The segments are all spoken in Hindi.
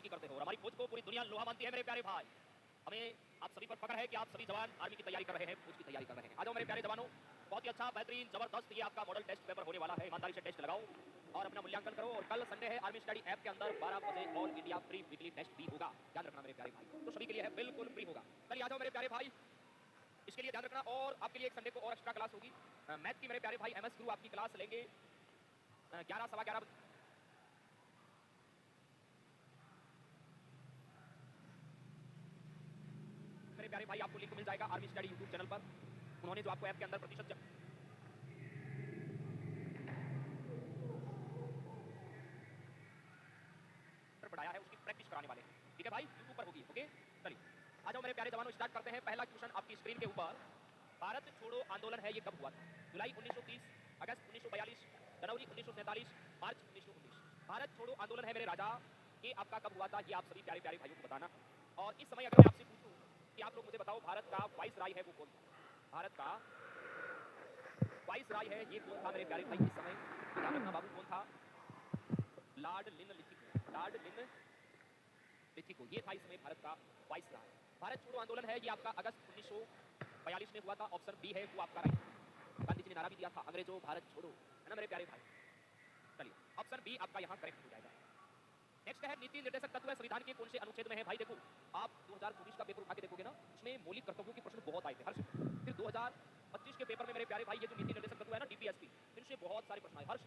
की करते हो और हमारी फौज को पूरी दुनिया लोहा मानती है मेरे प्यारे भाई। हमें आप सभी पर फख्र है कि आप सभी जवान आर्मी की तैयारी कर रहे हैं, फौज की तैयारी कर रहे हैं। आ जाओ मेरे प्यारे जवानों, बहुत ही अच्छा बेहतरीन जबरदस्त ये आपका मॉडल टेस्ट पेपर होने वाला है। ईमानदारी से टेस्ट लगाओ और अपना मूल्यांकन करो। और कल संडे है, आर्मी स्टडी ऐप के अंदर 12 बजे all India free weekly test भी होगा, ध्यान रखना मेरे प्यारे भाई। तो सभी के लिए है, बिल्कुल फ्री होगा। चलिए आ जाओ मेरे प्यारे भाई, इसके लिए ध्यान रखना। और आपके लिए एक संडे को और एक्स्ट्रा क्लास होगी मैथ की मेरे प्यारे भाई। एमएस गुरु आपकी क्लास लेंगे 11 सवा 11 मेरे प्यारे भाई। आपको लिंक मिल जाएगा आर्मी स्टडी यूट्यूब चैनल पर। उन्होंने जो आपको ऐप के अंदर प्रतिशत पढ़ाया है उसकी प्रैक्टिस कराने वाले हैं, ठीक है भाई, यूट्यूब पर होगी। ओके चलिए आ जाओ मेरे प्यारे जवानों, स्टार्ट करते हैं। पहला क्वेश्चन आपकी स्क्रीन के ऊपर, भारत छोड़ो आंदोलन है ये कब हुआ था? जुलाई 1930, अगस्त 1942, जनवरी 1947, मार्च 1919। भारत छोड़ो आंदोलन है मेरे राजा, ये आपका कब हुआ था? ये आप सभी प्यारे प्यारे भाइयों को बताना। और इस समय अगर मैं आपसे पूछूं कि आप लोग मुझे बताओ भारत का वाइस राय है वो कौन था? भारत का वाइस राय है ये कौन था मेरे प्यारे भाई इस समय? ध्यान रखना बाबू, कौन था? लॉर्ड लिनलिथिगो। लॉर्ड लिनलिथिगो ये था इस समय भारत का वाइस राय। भारत छोड़ो आंदोलन है ये आपका अगस्त 1942 में हुआ था। ऑप्शन बी है वो आपका राइट। गांधी जी ने नारा भी दिया था, अंग्रेजों भारत छोड़ो, है ना मेरे प्यारे भाई। चलिए ऑप्शन बी आपका यहाँ करेक्ट हो जाएगा। नेक्स्ट है नीति निर्देशक तत्व संविधान के कौन से अनुच्छेद में है? भाई देखो, आप 2024 का पेपर उठा के देखोगे ना, उसमें मौलिक कर्तव्यों के प्रश्न बहुत आए थे हर्ष। फिर 2025 के पेपर में मेरे प्यारे भाई ये जो नीति निर्देशक तत्व है ना, डीपीएसपी, इनसे बहुत सारे प्रश्न आए हर्ष।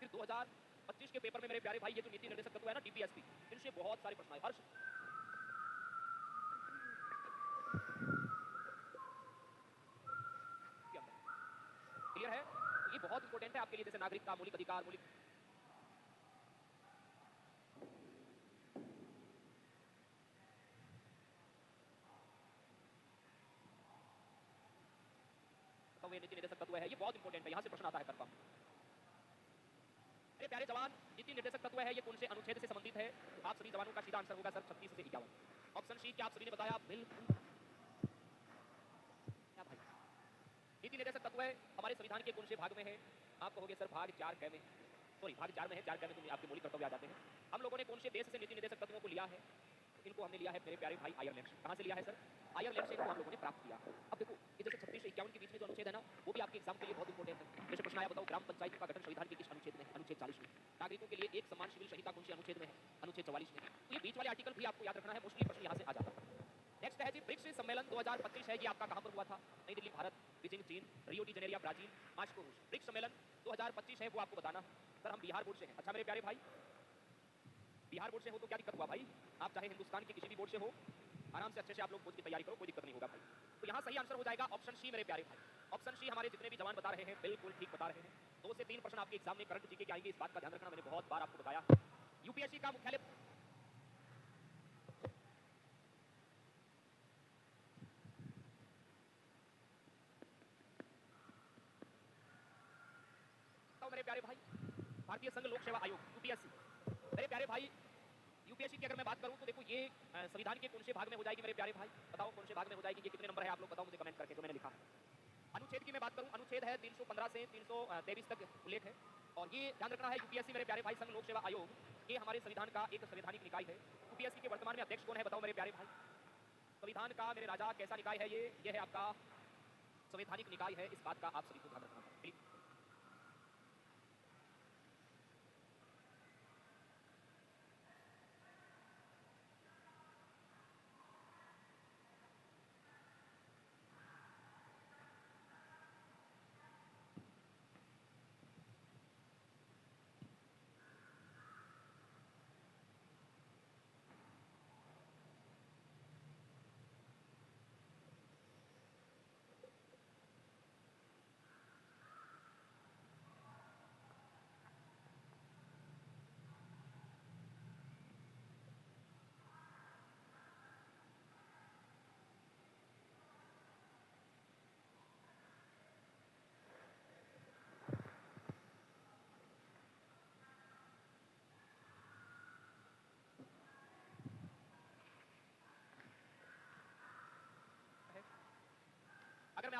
फिर 2025 के पेपर में मेरे प्यारे भाई ये जो नीति निर्देशक तत्व है ना, डीपीएसपी, इनसे बहुत सारे प्रश्न आए हर्ष। क्लियर है? तो ये बहुत इंपॉर्टेंट है आपके लिए, जैसे नागरिकता, मौलिक अधिकार, मौलिक नीति निर्देशक तत्व है, ये बहुत इंपॉर्टेंट है, यहाँ से प्रश्न आता है करता हूँ। प्यारे जवान, नीति निर्देशक तत्व है ये कौन से अनुच्छेद से संबंधित है? तो आप सभी जवानों का सीधा आंसर होगा सर 36 से 51। ऑप्शन सी क्या आप सभी ने बताया बिल्कुल। क्या भाई, नीति निर्देशक तत्व हमारे संविधान के कौन से भाग में है? आप कहोगे सर भाग 4 क में, सॉरी भाग 4 में है, 4 क में तो आपके मौलिक कर्तव्य आ जाते हैं। हम लोगों ने कौन से देश से नीति निर्देशक तत्वों को लिया है? इनको हमने लिया है मेरे प्यारे भाई आयरलैंड से। कहाँ से लिया है सर? आयरलैंड से इनको हम लोगों ने प्राप्त किया। अब देखो ये जैसे 36 से 51 के बीच में जो अनुच्छेद है ना, वो भी आपके एग्जाम के लिए बहुत इंपॉर्टेंट है। जैसे प्रश्न आया बताओ ग्राम पंचायत का गठन संविधान के किस अनुच्छेद में? अनुच्छेद 40 में। नागरिकों के लिए एक समान सिविल संहिता कौन से अनुच्छेद में है? अनुच्छेद 44 में। तो ये बीच वाले आर्टिकल भी आपको याद रखना है, मोस्टली प्रश्न यहाँ से आ जाता है। नेक्स्ट है जी ब्रिक्स सम्मेलन 2025 है, ये आपका कहाँ पर हुआ था? नई दिल्ली भारत, बीजिंग चीन, Rio de Janeiro Brazil, Moscow रूस। ब्रिक्स सम्मेलन 2025 है वो आपको बताना। सर हम बिहार बोर्ड से हैं। अच्छा मेरे प्यारे भाई, बिहार बोर्ड से हो तो क्या दिक्कत हुआ भाई? आप चाहे हिंदुस्तान के किसी भी बोर्ड से हो, आराम से अच्छे से आप लोग फौज की तैयारी करो, कोई दिक्कत नहीं होगा भाई। तो यहाँ सही आंसर हो जाएगा ऑप्शन सी मेरे प्यारे भाई। ऑप्शन सी हमारे जितने भी जवान बता रहे हैं बिल्कुल ठीक बता रहे हैं। 2 से 3 प्रश्न आपके एग्जाम में करंट जीके के आएंगे, इस बात का ध्यान रखना, मैंने बहुत बार आपको बताया। यूपीएससी का मुख्यालय मेरे प्यारे भाई, भारतीय संघ लोक सेवा आयोग यूपीएससी। मेरे प्यारे भाई यूपीएससी की अगर मैं बात करूं तो देखो ये संविधान के कौन से भाग में हो जाएगी मेरे प्यारे भाई? बताओ कौन से भाग में हो जाएगी? ये कितने नंबर है आप लोग बताओ मुझे कमेंट करके, जो मैंने लिखा है। अनुच्छेद की मैं बात करूं, अनुच्छेद है 315 से 323 तक उल्लेख है। और ये ध्यान रखना है यूपीएससी मेरे प्यारे भाई, संघ लोक सेवा आयोग, ये हमारे संविधान का एक संवैधानिक निकाय है। यूपीएससी के वर्तमान में अध्यक्ष कौन है बताओ मेरे प्यारे भाई? संविधान का मेरे राजा कैसा निकाय है ये है आपका संवैधानिक निकाय है, इस बात का आप सभी को ध्यान रखना है।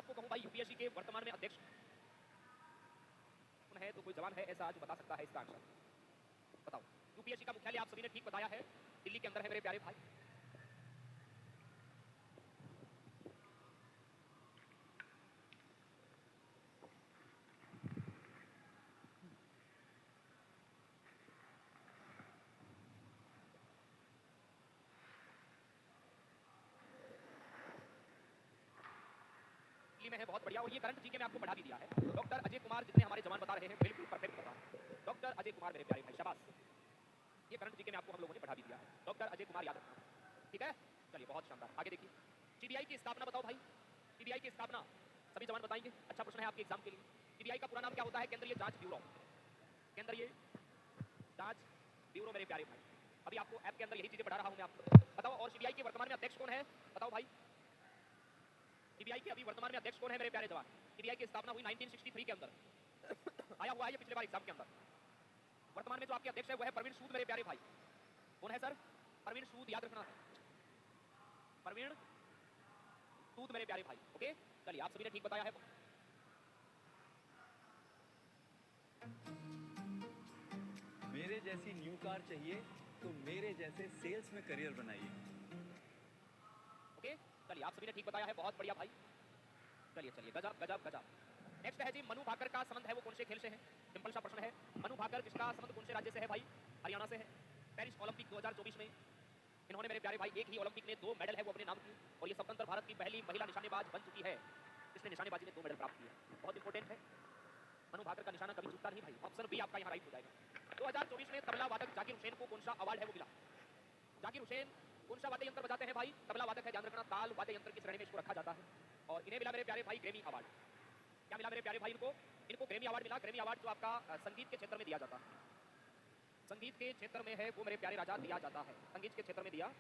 आपको कहूं भाई यूपीएससी के वर्तमान में अध्यक्ष कौन है, तो कोई जवान है ऐसा जो बता सकता है इसका आंसर? बताओ। यूपीएससी का मुख्यालय आप सभी ने ठीक बताया है, दिल्ली के अंदर है मेरे प्यारे भाई। दिल्ली में है, बहुत बढ़िया। और ये करंट जीके में आपको बढ़ा भी दिया है। डॉक्टर अजय कुमार जितने हमारे जवान बता रहे हैं बिल्कुल परफेक्ट बता रहे हैं। डॉक्टर अजय कुमार मेरे प्यारे भाई, शाबाश। ये करंट जीके में आपको हम लोगों ने बढ़ा भी दिया है। डॉक्टर अजय कुमार याद रखना, ठीक है। चलिए बहुत शानदार, आगे देखिए। सीबीआई की स्थापना बताओ भाई, सीबीआई की स्थापना सभी जवान बताएंगे। अच्छा प्रश्न है आपके एग्जाम के लिए। सीबीआई का पूरा नाम क्या होता है? केंद्रीय जांच ब्यूरो, केंद्रीय जांच ब्यूरो मेरे प्यारे भाई। अभी आपको ऐप के अंदर यही चीजें पढ़ा रहा हूं मैं आपको। बताओ। और सीबीआई के वर्तमान में अध्यक्ष कौन है? बताओ भाई। सीबीआई के अभी वर्तमान में अध्यक्ष कौन है मेरे प्यारे जवान? सीबीआई की स्थापना हुई 1963 के अंदर। आया हुआ है ये पिछले बार एग्जाम के अंदर। वर्तमान में जो आपके अध्यक्ष है वो है प्रवीण सूद मेरे प्यारे भाई। कौन है सर? प्रवीण सूद, याद रखना, प्रवीण सूद मेरे प्यारे भाई। ओके, चलिए आप सभी ने ठीक बताया है। मेरे जैसी न्यू कार चाहिए तो मेरे जैसे सेल्स में करियर बनाइए। ओके, चलिए आप सभी ने ठीक बताया है, बहुत बढ़िया भाई। चलिए चलिए, गजब गजब गजब। नेक्स्ट है जी, मनु भाकर का संबंध है वो कौन से खेल से है? सिंपल सा प्रश्न है। मनु भाकर जिसका संबंध कौन से राज्य से है भाई? हरियाणा से है। पेरिस ओलंपिक 2024 में इन्होंने मेरे प्यारे भाई एक ही ओलंपिक में 2 मेडल है वो अपने नाम की, और ये स्वतंत्र भारत की पहली महिला निशानेबाज बन चुकी है जिसने निशानेबाजी में 2 मेडल प्राप्त किए। बहुत इंपॉर्टेंट है, मनु भाकर का निशाना कभी चूकता नहीं भाई। ऑप्शन बी आपका यहाँ राइट हो जाएगा। 2024 में तबला वादक जाकिर हुसैन को कौन सा अवार्ड है वो मिला? जाकिर हुसैन कौन सा वाद्य यंत्र बजाते हैं भाई? तबला वादक है, ध्यान रखना। ताल वाद्य यंत्र की श्रेणी में इसको रखा जाता है, और इन्हें मिला मेरे प्यारे भाई ग्रैमी अवार्ड। क्या मिला मेरे प्यारे भाई इनको? इनको ग्रैमी अवार्ड मिला। ग्रैमी अवार्ड जो आपका संगीत के क्षेत्र में दिया जाता है, संगीत के क्षेत्र में है वो मेरे प्यारे राजा दिया जाता है, संगीत के क्षेत्र में दिया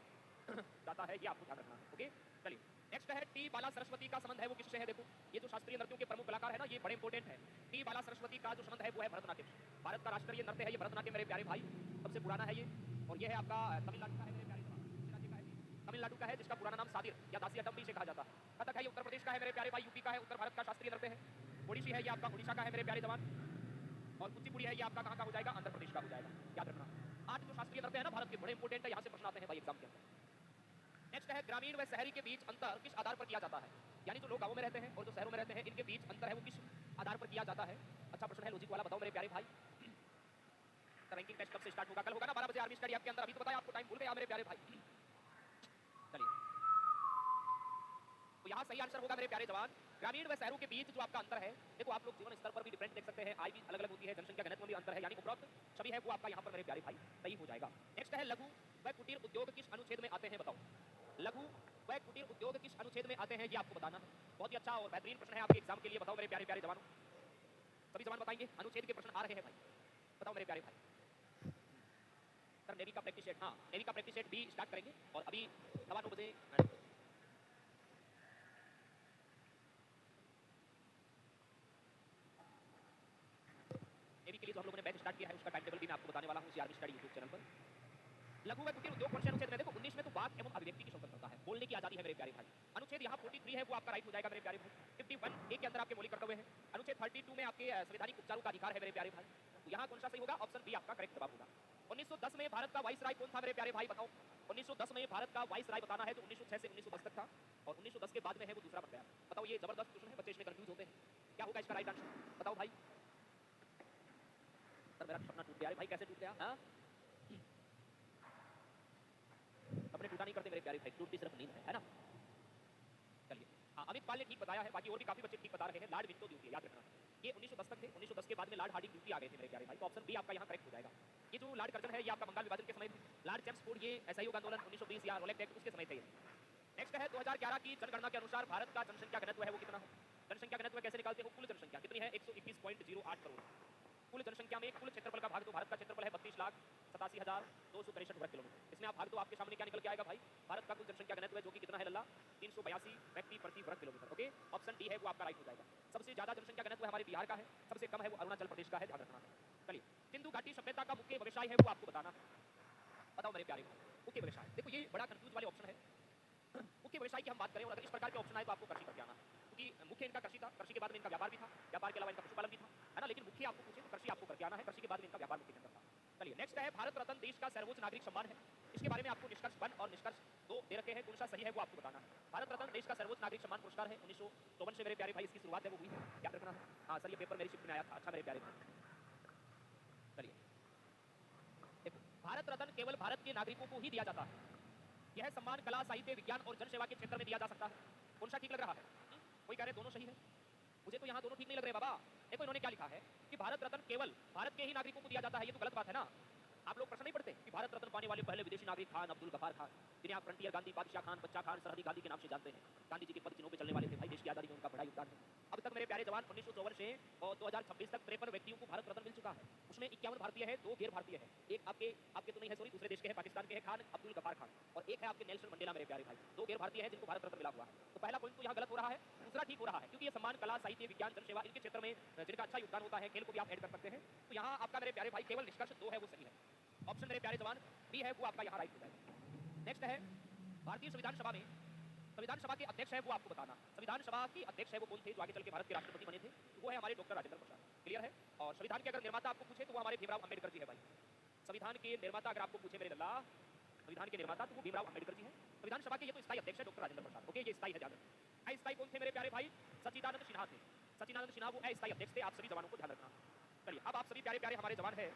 जाता है, ये आपको ध्यान रखना है। ओके, चलिए नेक्स्ट है टी बाला सरस्वती का संबंध है वो किससे है? देखो, ये जो शास्त्रीय नृत्यों के प्रमुख कलाकार है ना, ये बड़े इंपॉर्टेंट है। टी बाला सरस्वती का जो संबंध है वो है भरतनाट्यम। भारत का राष्ट्रीय नृत्य है ये भरतनाट्यम मेरे प्यारे भाई, सबसे पुराना है ये। और ये है आपका तमिलनाडु का है मेरे प्यारे जवान। किस राज्य का है जी? तमिलनाडु का है, जिसका पुराना नाम सादिर या दासियाटम भी इसे कहा जाता है। कथक है ये उत्तर प्रदेश का है मेरे प्यारे भाई, यूपी का है, उत्तर भारत का शास्त्रीय नृत्य है। ओडिसी है ये आपका उड़ीसा का है मेरे प्यारे जवान। और कुचिपुड़ी है ये आपका कहाँ का हो जाएगा? आंध्र प्रदेश का हो जाएगा, याद रखना। 8 जो शास्त्रीय नृत्य है ना भारत के, बड़े इंपॉर्टेंट है, यहाँ से प्रश्न आते हैं भाई एग्जाम के अंदर। नेक्स्ट है, ग्रामीण व शहरी के बीच अंतर किस आधार पर किया जाता है? यानी जो लोग गांवों में रहते हैं और जो शहरों में रहते हैं, इनके बीच अंतर है वो किस आधार पर किया जाता है? अच्छा प्रश्न है, लॉजिक वाला बताओ मेरे प्यारे भाई। रैंकिंग टेस्ट कब से स्टार्ट होगा? कल होगा ना 12 बजे आर्मी स्टडी आपके अंदर। अभी तो बताया आपको, टाइम भूल गया मेरे प्यारे भाई। चलिए, तो यहाँ सही आंसर होगा मेरे प्यारे जवान, ग्रामीण व शहरों के बीच जो आपका अंतर है। देखो आप लोग जीवन स्तर पर भी डिफरेंट देख सकते हैं, आय भी अलग अलग होती है, जनसंख्या घनत्व में भी अंतर है, यानी उपरोक्त सभी है वो आपका यहाँ पर मेरे प्यारे भाई सही हो जाएगा। नेक्स्ट है, लघु व कुटीर उद्योग किस अनुच्छेद में आते हैं? बताओ। लघु व कुटीर उद्योग किस अनुच्छेद में आते हैं, ये आपको बताना है। बहुत ही अच्छा और बेहतरीन प्रश्न है आपके एग्जाम के लिए। बताओ मेरे प्यारे प्यारे जवानों, सभी जवान बताएंगे, अनुच्छेद के प्रश्न आ रहे हैं भाई, बताओ मेरे प्यारे भाई। सर नेवी का प्रैक्टिस सेट, हाँ नेवी का प्रैक्टिस सेट भी स्टार्ट करेंगे, और अभी 9:15 बजे नेवी के लिए जो हम लोगों ने बैच स्टार्ट किया है उसका टाइम टेबल भी मैं आपको बताने वाला हूँ आर्मी स्टडी यूट्यूब चैनल पर। लघु व कुटीर उद्योग कौन से अनुच्छेद में? देखो 19 में तो वाक एवं अभिव्यक्ति की स्वतंत्रता है, बोलने की आजादी है मेरे प्यारे भाई। अनुच्छेद यहाँ 43 है वो आपका राइट हो जाएगा मेरे प्यारे भाई। 51 ए के अंदर आपके मौलिक कर्तव्य है। अनुच्छेद 32 में आपके संवैधानिक उपचारों का अधिकार है मेरे प्यारे भाई। तो यहाँ कौन सा सही होगा? ऑप्शन बी आपका करेक्ट जवाब होगा। 1910 में भारत का वाइसराय कौन था मेरे प्यारे भाई? बताओ। 1910 में भारत का वाइसराय बताना है तो 1906 से 1910 तक था, और 1910 के बाद में है वो दूसरा बन गया। बताओ, ये जबरदस्त क्वेश्चन है, बच्चे इसमें कंफ्यूज होते हैं। क्या होगा इसका राइट आंसर? बताओ भाई। सर मेरा सपना टूट गया भाई, कैसे टूट गया? हाँ, अपने टूटा नहीं करते मेरे प्यारे भाई, टूटती सिर्फ नींद है ना। चलिए, हाँ अमित पाल ने ठीक बताया है, बाकी और भी काफी बच्चे ठीक बता रहे हैं। लॉर्ड विंटो ड्यूटी, याद रखना, ये 1910 तक थे। 1910 के बाद में लॉर्ड हार्डिंग ड्यूटी आ गए थे मेरे प्यारे भाई, तो ऑप्शन बी आपका यहाँ करेक्ट हो जाएगा। ये जो लॉर्ड कर्जन है ये आपका बंगाल विभाजन के समय, लॉर्ड चैम्सफोर्ड ये असहयोग आंदोलन 1920 या रोलेट एक्ट उसके समय थे। नेक्स्ट है, 2011 की जनगणना के अनुसार भारत का जनसंख्या घनत्व है वो कितना है? जनसंख्या घनत्व कैसे निकालते हो? कुल जनसंख्या कितनी है? 121.08 करोड़। कुल जनसंख्या में कुल क्षेत्रफल का भाग, तो भारत का क्षेत्रफल है 32,87,263 वर्ग किलोमीटर। इसमें आप भाग दो, आपके सामने क्या निकल के आएगा भाई? भारत का कुल जनसंख्या घनत्व है जो कि कितना है लल्ला? 382 व्यक्ति प्रति वर्ग किलोमीटर। ओके, ऑप्शन डी है वो आपका राइट हो जाएगा। सबसे ज्यादा जनसंख्या घनत्व हमारे बिहार का है, सबसे कम है वो अरुणाचल प्रदेश का है, ध्यान रखना है। चलिए, सिंधु घाटी सभ्यता का मुख्य व्यवसाय है वो आपको बताना है। बताओ मेरे प्यारे भाई, मुख्य व्यवसाय। देखो ये बड़ा कंफ्यूज वाले ऑप्शन है। मुख्य व्यवसाय की हम बात करें और अगर इस प्रकार के ऑप्शन आए तो आपको कर्ची करके आना है। क्योंकि मुख्य इनका कृषि था, कृषि के बाद में इनका व्यापार भी था, व्यापार के अलावा इनका पशुपालन भी था, है ना। लेकिन मुख्य आपको पूछे तो कृषि आपको करके आना है, कृषि के बाद में इनका व्यापार मुख्य केंद्र था। चलिए नेक्स्ट है भारत रत्न देश का सर्वोच्च नागरिक सम्मान है। इसके बारे में आपको निष्कर्ष 1 और निष्कर्ष 2 दे रखे हैं, कौन सा सही है वो आपको बताना है। भारत रत्न देश का सर्वोच्च नागरिक सम्मान पुरस्कार है, 1954 से मेरे प्यारे भाई इसकी शुरुआत है वो हुई है, याद रखना है। हाँ सर, ये पेपर मेरी शिफ्ट में आया था। अच्छा मेरे प्यारे भाई, चलिए देखो, भारत रत्न केवल भारत के नागरिकों को ही दिया जाता है। यह सम्मान कला, साहित्य, विज्ञान और जनसेवा के क्षेत्र में दिया जा सकता है। कौन सा ठीक लग रहा है? कोई कह रहे दोनों सही है, मुझे तो यहाँ दोनों ठीक नहीं लग रहे बाबा। देखो इन्होंने क्या लिखा है कि भारत रत्न केवल भारत के ही नागरिकों को दिया जाता है, ये तो गलत बात है ना। आप लोग प्रश्न नहीं पढ़ते कि भारत रत्न पाने वाले पहले विदेशी नागरिक खान अब्दुल गफार खान, जिन्हें आप फ्रंटियर गांधी, बादशाह खान, बच्चा खान, सरहदी गांधी के नाम से जानते हैं। गांधी जी के पद चिन्हों पे चलने वाले थे भाई, देश की आजादी में उनका बड़ा योगदान है। अब तक मेरे प्यारे जवान 1954 से और 2026 तक 53 व्यक्तियों को भारत रत्न मिल चुका है। उसमें 51 भारतीय है, 2 गैर भारतीय है। एक आपके तो नहीं है, सॉरी, दूसरे देश के हैं, पाकिस्तान के हैं, खान अब्दुल गफार खान, और एक है आपके नेल्सन मंडेला मेरे प्यारे भाई। 2 गैर भारतीय है जिनको भारत रत्न मिला हुआ है। तो पहला पॉइंट तो यहाँ गलत हो रहा है, दूसरा ठीक हो रहा है, क्योंकि ये सम्मान कला, साहित्य, विज्ञान, जनसेवा इनके क्षेत्र में जिनका अच्छा योगदान होता है, खेल को भी आप ऐड कर सकते हैं। तो यहाँ आपका मेरे प्यारे भाई केवल निष्कर्ष 2 है वो सही है। ऑप्शन मेरे प्यारे जवान बी है वो आपका यहाँ राइट हो जाएगा। नेक्स्ट है भारतीय संविधान सभा में संविधान सभा के अध्यक्ष है वो आपको बताना। संविधान सभा के अध्यक्ष है वो कौन थे जो आगे चल के भारत के राष्ट्रपति बने थे? वो है हमारे डॉक्टर राजेंद्र प्रसाद। क्लियर है? और संविधान के अगर निर्माता आपको पूछे तो वो हमारे भीमराव अम्बेडकर जी है भाई। संविधान के निर्माता अगर आपको पूछे मेरे लल्ला, संविधान के निर्माता तो वो भीमराव अम्बेडकर जी है। संविधान सभा के ये तो स्थायी अध्यक्ष है डॉक्टर राजेंद्र प्रसाद। ओके, ये स्थायी है, ध्यान रखना। अस्थायी कौन थे मेरे प्यारे भाई? सच्चिदानंद सिन्हा थे। सच्चिदानंद सिन्हा वो अस्थायी अध्यक्ष थे, आप सभी जवानों को ध्यान रखना। चलिए अब आप सभी प्यारे प्यारे हमारे जवान है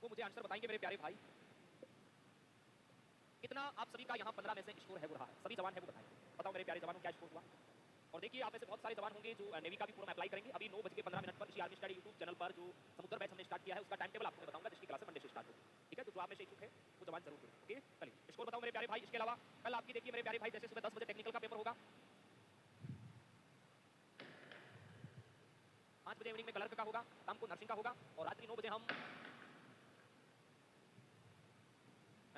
वो मुझे आंसर बताएंगे मेरे प्यारे भाई। कितना आप सभी का यहाँ 15 में से स्कोर है वो रहा है? सभी जवान है वो बताएंगे। बताओ मेरे प्यारे जवानों क्या स्कोर हुआ? और देखिए आप में से बहुत सारे जवान होंगे जो नेवी का भी पूरा अप्लाई करेंगे। अभी 9:15 पर इसी आर्मी स्टडी यूट्यूब चैनल पर जो समुद्र बैच हमने स्टार्ट किया है उसका टाइम टेबल आपको बताऊंगा, जिसकी क्लास मंडे से स्टार्ट होगी। ठीक है, तो जो आप में से इच्छुक है वो जवान जरूर करें। ओके, चलिए स्कोर बताओ मेरे प्यारे भाई। इसके अलावा कल आपकी देखिए मेरे प्यारे भाई जैसे सुबह 10 बजे टेक्निकल का पेपर होगा, 5 बजे इवनिंग में कलर का होगा, शाम को नर्सिंग का होगा, और रात्रि 9 बजे हम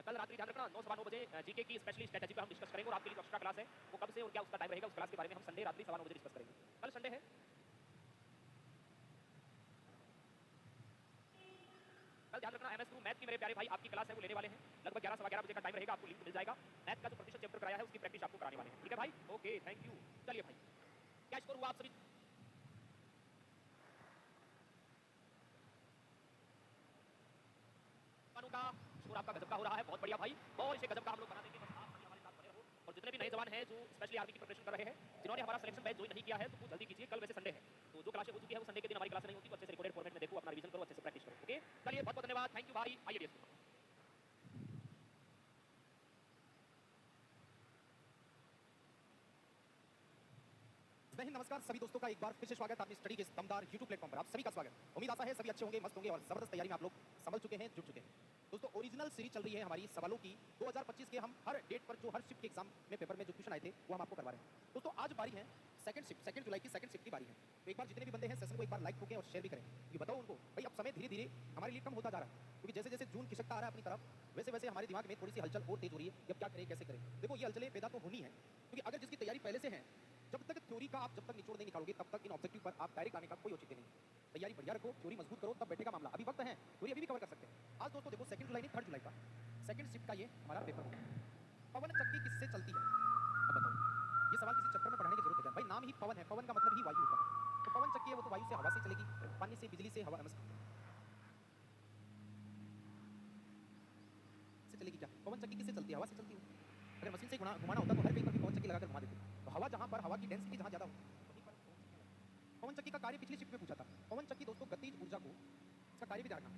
कल रात्रि ध्यान रखना 9 सवा 9 बजे जीके की स्पेशली स्ट्रेटजी पर हम डिस्कस करेंगे। और आपके लिए जो एक्स्ट्रा क्लास है वो कब से और क्या उसका टाइम रहेगा उस क्लास के बारे में हम संडे रात्रि 9:15 बजे डिस्कस करेंगे। कल संडे है, कल ध्यान रखना MS2 मैथ की मेरे प्यारे भाई आपकी क्लास है वो लेने वाले हैं। लगभग 11 सवा 11 बजे का टाइम रहेगा, आपको लिंक मिल जाएगा। मैथ का जो प्रतिशत चैप्टर कराया है उसकी प्रैक्टिस आपको कराने वाले हैं। ठीक है भाई, ओके थैंक यू। चलिए भाई क्या स्कोर हुआ आप सभी? का स्कोर आपका गजब का हो रहा है, बहुत बढ़िया भाई, और इसे गजब का हम लोग बना देंगे। बस आप सभी हमारे साथ बने रहो। और जितने भी नए जवान हैं जो स्पेशली आर्मी की प्रिपरेशन कर रहे हैं, जिन्होंने हमारा सिलेक्शन बैच ज्वाइन नहीं किया है तो वो जल्दी कीजिए। कल वैसे संडे है तो जो क्लासें हो चुकी है वो संडे के दिन हमारी क्लास नहीं होती, तो अच्छे से रिकॉर्डेड फॉर्मेट में देखो, अपना रिवीजन करो, अच्छे से प्रैक्टिस करो। ओके चलिए बहुत बहुत धन्यवाद, थैंक यू भाई। आइए डियर जय हिंद, नमस्कार सभी दोस्तों का एक बार फिर से स्वागत अपनी स्टडी के इस दमदार YouTube प्लेटफॉर्म पर। आप सभी का स्वागत। उम्मीद आशा है सभी अच्छे होंगे, मस्त होंगे और जबरदस्त तैयारी में आप लोग संभल चुके हैं, जुट चुके हैं। दोस्तों ओरिजिनल सीरीज चल रही है हमारी सवालों की 2025 के। हम हर डेट पर जो हर शिफ्ट के एग्जाम में पेपर में जो क्वेश्चन आए थे वो हम आपको करवा रहे हैं। दोस्तों आज बारी है सेकंड शिफ्ट, 2 जुलाई की सेकंड शिफ्ट की बारी है। तो एक बार जितने भी बंदे हैं सेशन को एक बार लाइक ठोकें और शेयर भी करें। ये बताओ उनको भाई अब समय धीरे धीरे हमारे लिए कम होता जा रहा है, क्योंकि जैसे जैसे जून खिसकता आ रहा है अपनी तरफ वैसे वैसे हमारे दिमाग में थोड़ी सी हलचल और तेज हो रही है कि अब क्या करें कैसे करें। देखो ये हलचलें पैदा तो होनी है, क्योंकि अगर जिसकी तैयारी पहले से है, जब तक थ्योरी का आप जब तक निचोड़ नहीं निकालोगे तब तक इन ऑब्जेक्टिव पर आप डायरेक्ट आने का कोई औचित्य नहीं। तैयारी बढ़िया रखो, थ्योरी मजबूत करो, तब बैठेगा मामला। अभी वक्त है, थ्योरी अभी भी कवर कर सकते हैं। आज दोस्तों देखो 2 जुलाई नहीं 3 जुलाई का सेकंड शिफ्ट का ये हमारा पेपर होगा। पवन चक्की किससे चलती है? अब बताओ, ये सवाल किसी चैप्टर में पढ़ाने की जरूरत है? भाई नाम ही पवन है, पवन का मतलब ही वायु होता है। तो पवन चक्की है वो तो वायु से हवा से चलेगी, पानी से, बिजली से, हवा से चलेगी। क्या पवन चक्की किससे चलती है? हवा से चलती है। अगर मशीन से घुमाना होता तो हर कहीं पर भी पवन चक्की लगाकर घुमा देते। तो हवा जहाँ पर हवा की डेंसिटी जहाँ ज़्यादा हो वहीं पर पवन चक्की का कार्य पिछली शिफ्ट में पूछा था। पवन चक्की दोस्तों गतिज ऊर्जा को, इसका कार्य भी ध्यान रखना,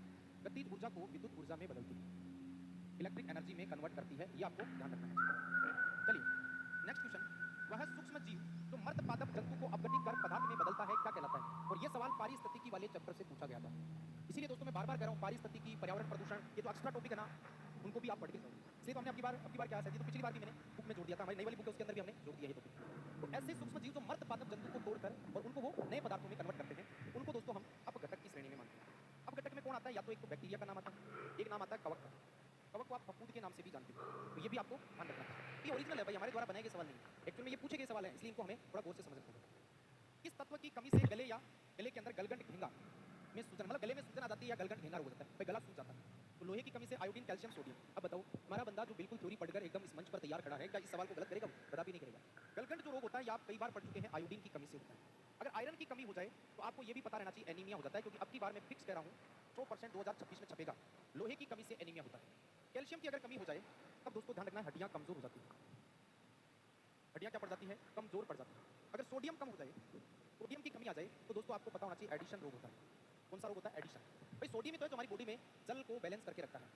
गतिज ऊर्जा को विद्युत ऊर्जा में बदलती है, इलेक्ट्रिक एनर्जी में कन्वर्ट करती है। ये आपको ध्यान रखना है। चलिए नेक्स्ट क्वेश्चन, वह सूक्ष्म जीव जो मर्द पादप जंतु को अपघटित कर पदार्थ में बदलता है क्या कहलाता है? और ये सवाल पारिस्थितिकी वाले चैप्टर से पूछा गया था। इसीलिए दोस्तों मैं बार बार कह रहा हूँ पारिस्थितिकी, पर्यावरण प्रदूषण, ये जो एक्स्ट्रा टॉपिक है ना उनको भी आप पढ़ के जाओ। इसलिए तो हमने अब की बार क्या है, तो पिछली बार भी मैंने बुक में जोड़ दिया था, हमारी नई वाली बुक है उसके अंदर भी हमने जोड़ दिया है टॉपिक। तो ऐसे सूक्ष्म जीव जो मर्द पादप जंतु को तोड़कर और उनको वो नए पदार्थों में कन्वर्ट करते हैं, उनको दोस्तों हम अपघटक की श्रेणी में मानते हैं। अपघटक में कौन आता है? या तो एक तो बैक्टीरिया का नाम आता है, एक नाम आता है कवक का। कवक को आप फफूंद के नाम से भी जानते हो, तो ये भी आपको ध्यान रखना है। ये ओरिजिनल है भाई, हमारे द्वारा बनाए गए सवाल नहीं। एक्चुअल में ये पूछे गए सवाल है, इसलिए इनको हमें थोड़ा गौर से समझना होगा। किस तत्व की कमी से गले या गले के अंदर गलगंड घेंगा में सूजन, मतलब गले में सूजन आ जाती है या गलगंड घेंगा हो जाता है, गला सूज जाता है? तो लोहे की कमी से आयोडीन, कैल्शियम, सोडियम। अब बताओ हमारा बंदा जो बिल्कुल थ्योरी पढ़कर एकदम इस मंच पर तैयार खड़ा है, क्या इस सवाल को गलत करेगा? कदापि नहीं करेगा। गलगंड जो रोग होता है ये आप कई बार पढ़ चुके हैं, आयोडीन की कमी से होता है। अगर आयरन की कमी हो जाए तो आपको ये भी पता रहना चाहिए एनीमिया हो जाता है, क्योंकि अब की बार मैं फिक्स कह रहा हूँ 100% 2026 में छपेगा, लोहे की कमी से एनीमिया होता है। कैल्शियम की अगर कमी हो जाए तब दोस्तों ध्यान रखना है हड्डियाँ कमजोर हो जाती हैं। हड्डियाँ क्या पड़ जाती है? कमजोर पड़ जाती है। अगर सोडियम कम हो जाए, सोडियम की कमी आ जाए तो दोस्तों आपको पता होना चाहिए एडिशन रोग होता है। कौन सा रोग होता है? एडिशन। भाई सोडियम ही तो है जो हमारी बॉडी में जल को बैलेंस करके रखता है।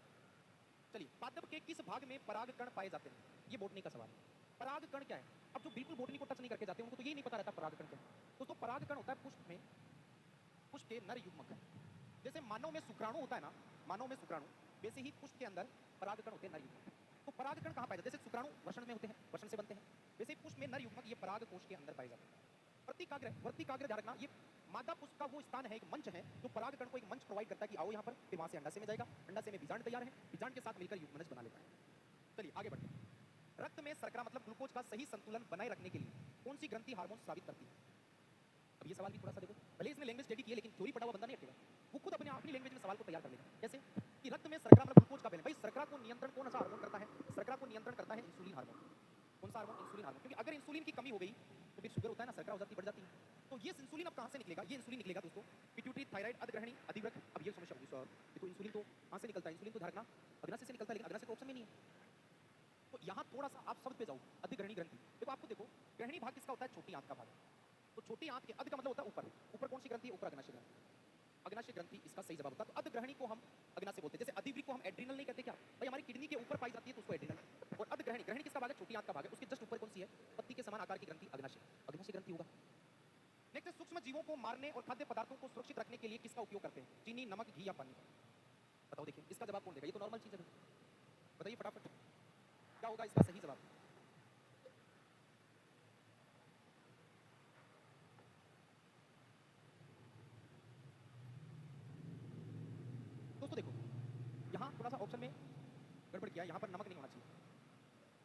चलिए, पादप के किस भाग में परागकण पाए जाते हैं? ये बोटनी का सवाल है। परागकण क्या है? अब जो बिल्कुल बोटनी को टच नहीं करके जाते उनको तो यही नहीं पता रहता परागकण क्या है। दोस्तों परागकण होता है पुष्प में, पुष्प के नर युग्मक है। जैसे मानव में शुक्राणु होता है ना, मानव में शुक्राणु, वैसे ही पुष्प के अंदर परागकण होते हैं नर युग्मक। तो परागकण कहाँ पाए जाते हैं? जैसे शुक्राणु वृषण में होते हैं, वृषण से बनते हैं, वैसे ही पुष्प में नर युग्मक ये पराग कोश के अंदर पाए जाते हैं। वर्तिकाग्र, वर्तिकाग्र ध्यान रखना, ये मादा पुष्प का वो स्थान है, एक मंच है जो परागकण को एक मंच प्रोवाइड करता है कि आओ यहाँ पर, फिर वहां से अंडाशय में जाएगा, अंडाशय में बीजांड तैयार है, बीजांड के साथ मिलकर युग्मनज बना लेता है। चलिए आगे बढ़ते हैं। रक्त में शर्करा मतलब ग्लूकोज का सही संतुलन बनाए रखने के लिए कौन सी ग्रंथि हार्मोन स्रावित करती है? अब ये सवाल भी थोड़ा सा देखो, भले इसने लैंग्वेज स्टडी की है लेकिन थ्योरी पढ़ा हुआ बंदा नहीं अटकेगा, वो खुद अपने अपनी लैंग्वेज में सवाल को तैयार कर लेगा। कैसे कि रक्त में शर्करा मतलब ग्लूकोज का बैलेंस, भाई शर्करा को नियंत्रण कौन सा हार्मोन करता है? शर्करा को नियंत्रण करता है इंसुलिन हार्मोन। कौन सा हार्मोन? Insulin hormone. क्योंकि अगर इंसुलिन की कमी हो गई तो फिर शुगर होता है ना, शर्करा हो जाती, बढ़ जाती है। तो ये इंसुलिन अब कहाँ से निकलेगा? ये इंसुलिन निकलेगा दोस्तों पिट्यूटरी, थायराइड, अधिग्रहणी, अधिवृक्क। अब ये समस्या होगी सर, देखो इंसुलिन तो कहाँ से निकलता है? इंसुलिन तो ध्यान रखना अग्नाशय से निकलता है, लेकिन अग्नाशय तो ऑप्शन में नहीं है। तो यहाँ थोड़ा सा आप शब्द पे जाओ, अधिग्रहणी ग्रंथि। देखो आपको देखो, ग्रहणी भाग किसका होता है? छोटी आंत का भाग। तो छोटी आंत के अधि का मतलब होता है ऊपर, ऊपर कौन सी ग्रंथि? ऊपर अग्नाशय ग्रंथि। अग्नाशय ग्रंथि इसका सही जवाब होता है। तो अधिग्रहणी को हम अग्नाशय बोलते हैं। जैसे अधिवृक्क को हम एड्रिनल नहीं कहते क्या? भाई हमारी किडनी के ऊपर पाई जाती है तो उसको एड्रिनल। और अधिग्रहणी, ग्रहणी किसका भाग है? छोटी आंत का भाग है, उसके जस्ट ऊपर कौन सी है? पत्ती के समान आकार की ग्रंथि, अग्नाशय, अग्नाशय ग्रंथि होगा। नेक्स्ट, सूक्ष्म जीवों को मारने और खाद्य पदार्थों को सुरक्षित रखने के लिए किसका उपयोग करते हैं? चीनी, नमक, घी या पानी? बताओ देखिए, इसका जवाब कौन देगा? ये तो नॉर्मल चीज है, बताइए फटाफट क्या होगा इसका सही जवाब? दोस्तों देखो, यहाँ थोड़ा सा ऑप्शन में गड़बड़ किया, यहाँ पर नमक नहीं होना चाहिए,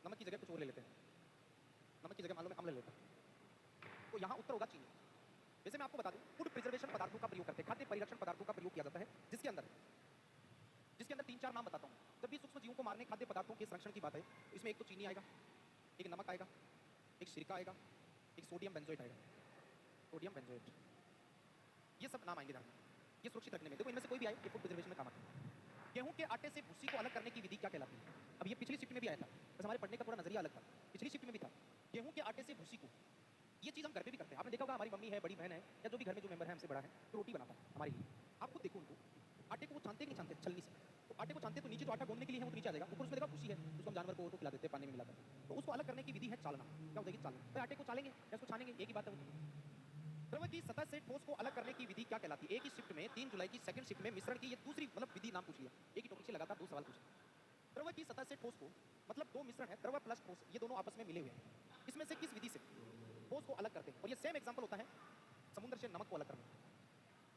नमक की जगह कुछ और ले लेते हैं, नमक की जगह मान लो मैं अम्ल ले लेता हूँ, तो यहाँ उत्तर होगा चीनी। वैसे मैं आपको बता दूं, फूड प्रिजर्वेशन पदार्थों का प्रयोग करते हैं, खाद्य परिरक्षण पदार्थों का प्रयोग किया जाता है, जिसके अंदर 3-4 नाम बताता हूँ। जब भी सूक्ष्म जीवों को मारने खाद्य पदार्थों के संरक्षण की बात है, इसमें एक तो चीनी आएगा, एक नमक आएगा, एक सिरका आएगा, एक सोडियम बेंजोएट आएगा, सोडियम बेंजोएट, ये सब नाम आएंगे ध्यान में, ये सुरक्षित रखने में। देखो इनमें से कोई भी आए ये फूड प्रिजर्वेशन में काम आता है। गेहूं के आटे से भूसी को अलग करने की विधि क्या कहलाती है? अब ये पिछली शिफ्ट में भी आया था, बस हमारे पढ़ने का थोड़ा नजरिया अलग था। पिछली शिफ्ट में भी था, गेहूं के आटे से भूसी को, ये चीज हम घर पे भी करते हैं। आपने देखा होगा हमारी मम्मी है, बड़ी बहन है, या जो भी घर में जो मेंबर है हमसे बड़ा है, तो रोटी बनाता है हमारे लिए। आप खुद देखो उनको, आटे को वो छानते नहीं छानते छलनी से, तो आटे को छानते तो नीचे जो आटा गूंदने के लिए है वो तो नीचे आ जाएगा, ऊपर उसमें देखा भूसी है, उसको हम जानवर को खिला देते हैं पानी में मिलाकर। तो उसको अलग करने की विधि है चालना। क्या हो जाएगी? चालना। तो आटे को चालेंगे या उसको छानेंगे, एक ही बात है। द्रव की सतह से ठोस को अलग करने की विधि क्या कहलाती है? एक ही शिफ्ट में 3 जुलाई की सेकंड शिफ्ट में मिश्रण की ये दूसरी मतलब विधि नाम पूछ लिया, एक ही टॉपिक से लगातार 2 सवाल पूछे। द्रव की सतह से ठोस को मतलब 2 मिश्रण है, द्रव प्लस ठोस, ये दोनों आपस में मिले हुए हैं, इसमें से किस विधि से ठोस को अलग करते हैं? और ये सेम एग्जांपल होता है समुद्र से नमक को अलग करना,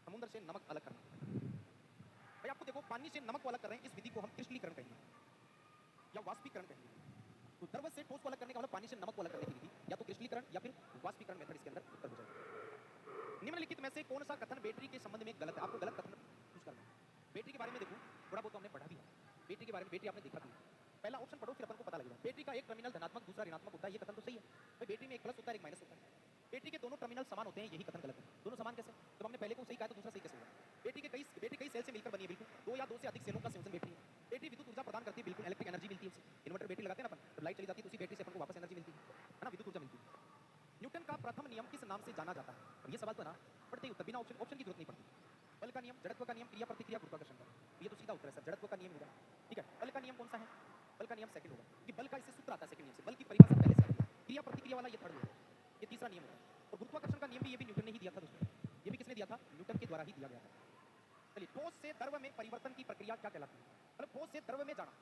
समुद्र से नमक अलग करना। भाई आपको देखो, पानी से नमक को अलग कर रहे हैं, इस विधि को हम क्रिस्टलीकरण कहेंगे या वाष्पीकरण कहेंगे। तो द्रव से ठोस को अलग करने का मतलब पानी से नमक को अलग करने की विधि, या तो क्रिस्टलीकरण या फिर वाष्पीकरण मेथड इसके अंदर उत्तर हो जाएगा। निम्नलिखित में से कौन सा कथन बैटरी के संबंध में गलत है? आपको गलत कथन चूज करना है। बैटरी के बारे में देखो, थोड़ा बहुत तो हमने पढ़ा भी है बैटरी के बारे में, बैटरी आपने देखा भी है। पहला ऑप्शन पढ़ो फिर अपन को पता लगेगा। बैटरी का एक टर्मिनल धनात्मक दूसरा ऋणात्मक होता है, ये कथन तो सही है। भाई बैटरी में एक प्लस होता है एक माइनस होता है, बैटरी के दोनों टर्मिनल समान होते हैं, यही कथन गलत है। दोनों समान कैसे? जब हमने पहले को सही कहा तो दूसरा सही कैसे होगा? बैटरी कई सेल से मिलकर बनी है, बिल्कुल 2 या 2 से अधिक सेलों का संयोजन बैटरी है। बैटरी विद्युत ऊर्जा प्रदान करती है, बिल्कुल इलेक्ट्रिक एनर्जी मिलती है उसे। इन्वर्टर बैटरी लगाते हैं ना अपन, तो लाइट चली जाती है तो उसी बैटरी से अपन को वापस एनर्जी मिलती है ना, विद्युत ऊर्जा मिलती है। न्यूटन का प्रथम नियम किस नाम से जाना जाता है? अब ये सवाल तो ना पढ़ते ही उत्तर, बिना ऑप्शन की जरूरत नहीं पड़ती। बल का नियम, जड़त्व का नियम, क्रिया प्रतिक्रिया, गुरुत्वाकर्षण का, ये तो सीधा उत्तर है सर, जड़त्व का नियम होगा। ठीक है, बल का नियम कौन सा है? बल का नियम सेकंड होगा, कि बल का इससे सूत्र आता है सेकंड नियम से, बल की परिभाषा पहले से आती है। क्रिया प्रतिक्रिया वाला ये थर्ड होगा, ये तीसरा नियम होगा। और गुरुत्वाकर्षण का नियम भी ये भी न्यूटन ने ही दिया था दोस्तों, ये भी किसने दिया था? न्यूटन के द्वारा ही दिया गया था। चलिए, ठोस से द्रव में परिवर्तन की प्रक्रिया क्या कहलाती है? मतलब ठोस से द्रव में जाना,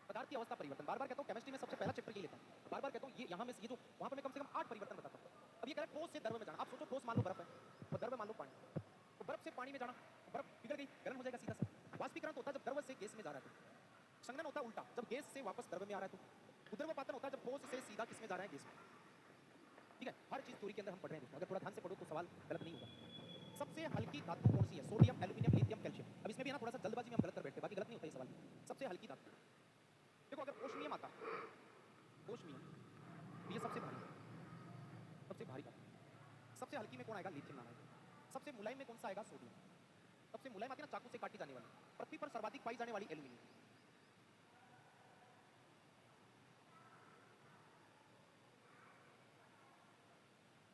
पदार्थ की अवस्था परिवर्तन। बार बार कहता हूँ केमिस्ट्री में सबसे पहला चैप्टर ये लेता हूँ, बार बार कहता हूँ ये यहाँ में ये जो वहाँ पर मैं कम से कम 8 परिवर्तन बताता हूँ। अब ये कह रहा है ठोस से द्रव में जाना। आप सोचो ठोस मान लो बर्फ है और द्रव मान लो पानी, तो बर्फ से पानी में जाना, बर्फ पिघल गई, गर्म हो जाएगा सीधा सा। वाष्पीकरण तो होता है जब द्रव से गैस में जा रहा है, तो संघनन होता है उल्टा, जब गैस से वापस द्रव में आ रहा है। तो उद्रवपातन होता है जब ठोस से सीधा किस में जा रहा है? गैस में। ठीक है, हर चीज थ्योरी के अंदर हम पढ़ रहे हैं दोस्तों, अगर थोड़ा ध्यान से पढ़ो तो सवाल गलत नहीं होगा। सबसे हल्की धातु कौन सी है? Sodium, aluminium, lithium, calcium. अब इसमें भी ना थोड़ा सा जल्दबाजी में हम गलत कर बैठते हैं, बाकी गलत नहीं होता ये सवाल। सबसे हल्की धातु देखो, अगर ओस्मियम आता, ओस्मियम, ये सबसे भारी है, सबसे हल्की में कौन आएगा? लिथियम नाम आएगा। सबसे मुलायम में कौन सा आएगा? सोडियम। सबसे मुलायम आती है ना, चाकू से काटी जाने वाली। पृथ्वी पर सर्वाधिक पाई जाने वाली एल्यूमिनियम।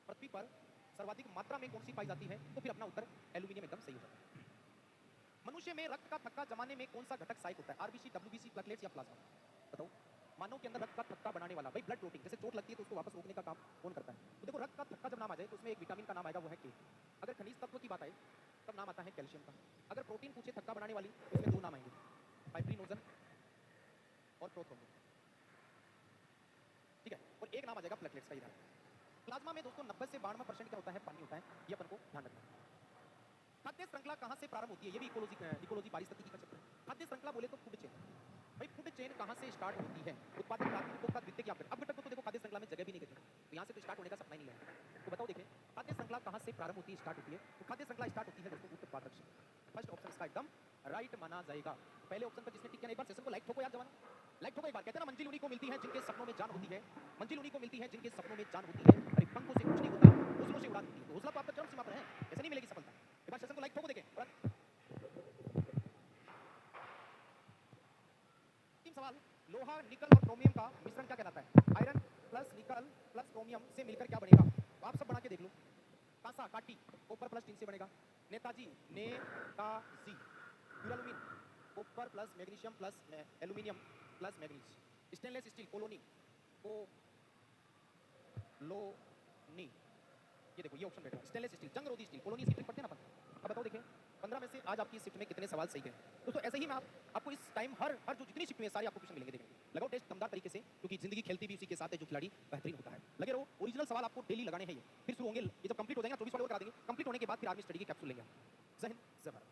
पृथ्वी पर सर्वाधिक मात्रा में कौन सी पाई जाती है? तो फिर अपना उत्तर एल्यूमिनियम एकदम सही हो जाता है। मनुष्य में रक्त का थक्का जमाने में कौन सा घटक सहायक होता है? आरबीसी, डब्ल्यूबीसी, प्लेटलेट्स या प्लाज्मा? बताओ। मानव के अंदर रक्त का थक्का बनाने वाला, भाई ब्लड क्लॉटिंग, जैसे चोट लगती है तो उसको वापस रोकने का काम कौन करता है? तो देखो, रक्त का थक्का जब नाम आ जाए तो उसमें एक विटामिन का नाम आएगा, वो है के। अगर खनिज तत्व की बात आए तब नाम आता है कैल्शियम का। अगर प्रोटीन पूछे थक्का बनाने वाली तो इसमें दो नाम आएंगे, फाइब्रिनोजन और प्रोथ्रोम्बिन। ठीक है, और एक नाम आ जाएगा प्लेटलेट्स का। इधर प्लाज्मा में दोस्तों 90 से 92% क्या होता है? पानी होता है। ये अपन को ध्यान रखना है। खाद्य श्रृंखला कहाँ से प्रारंभ होती है? ये भी इकोलॉजी पारिस्थितिकी का चैप्टर है। खाद्य श्रृंखला बोले तो फूड चेन। भाई फूड चेन कहाँ से स्टार्ट होती है? उत्पादक, प्राथमिक, उपभोक्ता, द्वितीयक या अब तक तो देखो खाद्य श्रृंखला में जगह भी नहीं देते, तो यहाँ से तो स्टार्ट होने का सपना ही नहीं है। तो बताओ, देखिए खाद्य श्रृंखला कहाँ से प्रारंभ होती है, स्टार्ट होती है? तो खाद्य श्रृंखला स्टार्ट होती है दोस्तों उत्पादक से। फर्स्ट ऑप्शन इसका एकदम राइट माना जाएगा। पहले ऑप्शन पर जिसने टिक किया, एक बार सेशन को लाइक ठोको यार जवानों, लाइक ठोको एक बार। कहते हैं ना, मंजिल उन्हीं को मिलती है जिनके सपनों में जान होती है। मंजिल उन्हीं को मिलती है जिनके सपनों में जान होती है। अरे पंखों से कुछ नहीं होता, हौसलों से उड़ान होती है। तो हौसला तो आपका चरम सीमा पर है, ऐसे नहीं मिलेगी सफलता। एक बार सेशन को लाइक ठोको, देखें। अंतिम सवाल, लोहा, निकल और क्रोमियम का मिश्रण क्या कहलाता है? Iron plus nickel plus chromium से मिलकर क्या बनेगा? तो आप सब बना के देख लो। कांसा, काटी, कॉपर प्लस टिन से बनेगा। Netaji, Netaji. Duralumin, copper plus magnesium plus aluminium plus manganese. Stainless steel, colony, colony. ये देखो, ये ऑप्शन बैठा है स्टेनलेस स्टील, जंग रोधी स्टील, कोलोनी। इसकी ट्रिक पढ़ते हैं ना अपन। अब बताओ, देखिए 15 में से आज आपकी शिफ्ट में कितने सवाल सही गए? दोस्तों ऐसे ही मैं आपको इस टाइम हर जो जितनी शिफ्ट में सारी आपको क्वेश्चन मिलेंगे। देखेंगे, लगाओ टेस्ट दमदार तरीके से, क्योंकि जिंदगी खेलती भी उसी के साथ है जो खिलाड़ी बेहतरीन होता है। लगे रहो, ओरिजिनल सवाल आपको डेली लगाने हैं। ये फिर शुरू होंगे, ये जब कंप्लीट हो जाएगा 24 वाले और करा देंगे। कंप्लीट होने के बाद फिर आर्मी स्टडी की कैप्सूल लेंगे। जय हिंद, जय भारत।